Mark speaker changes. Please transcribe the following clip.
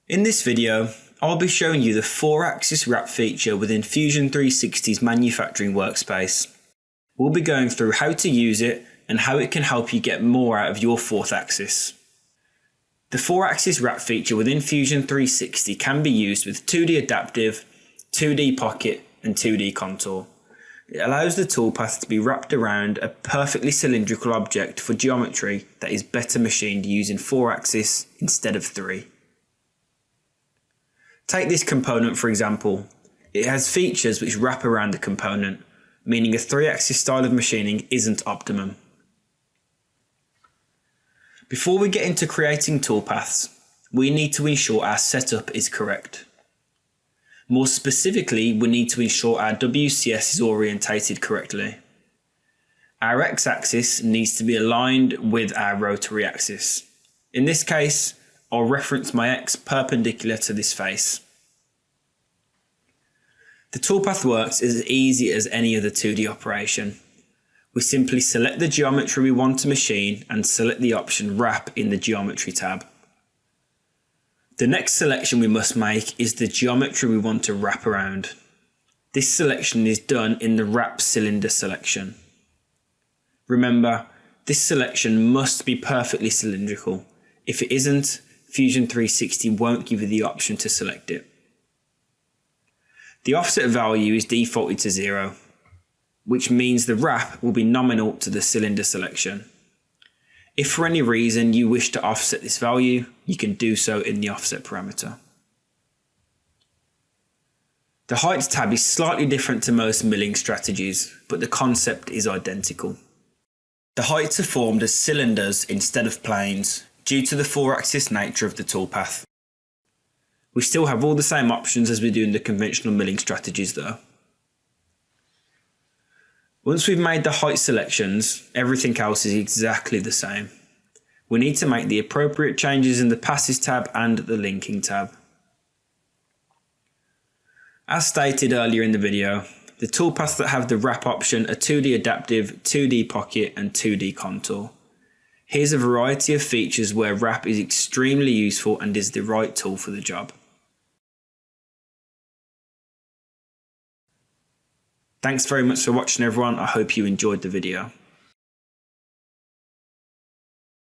Speaker 1: In this video, I'll be showing you the 4-axis wrap feature within Fusion 360's manufacturing workspace. We'll be going through how to use it and how it can help you get more out of your 4th axis. The 4-axis wrap feature within Fusion 360 can be used with 2D adaptive, 2D pocket and 2D contour. It allows the toolpath to be wrapped around a perfectly cylindrical object for geometry that is better machined using 4-axis instead of 3. Take this component for example. It has features which wrap around the component, meaning a 3-axis style of machining isn't optimum. Before we get into creating toolpaths, we need to ensure our setup is correct. More specifically, we need to ensure our WCS is orientated correctly. Our x-axis needs to be aligned with our rotary axis. In this case, I'll reference my x perpendicular to this face. The toolpath works as easy as any other 2D operation. We simply select the geometry we want to machine and select the option Wrap in the Geometry tab. The next selection we must make is the geometry we want to wrap around. This selection is done in the Wrap Cylinder selection. Remember, this selection must be perfectly cylindrical. If it isn't, Fusion 360 won't give you the option to select it. The offset value is defaulted to 0, which means the wrap will be nominal to the cylinder selection. If for any reason you wish to offset this value, you can do so in the offset parameter. The heights tab is slightly different to most milling strategies, but the concept is identical. The heights are formed as cylinders instead of planes due to the 4-axis nature of the toolpath. We still have all the same options as we do in the conventional milling strategies though. Once we've made the height selections, everything else is exactly the same. We need to make the appropriate changes in the Passes tab and the Linking tab. As stated earlier in the video, the toolpaths that have the wrap option are 2D adaptive, 2D pocket and 2D contour. Here's a variety of features where wrap is extremely useful and is the right tool for the job. Thanks very much for watching everyone, I hope you enjoyed the video.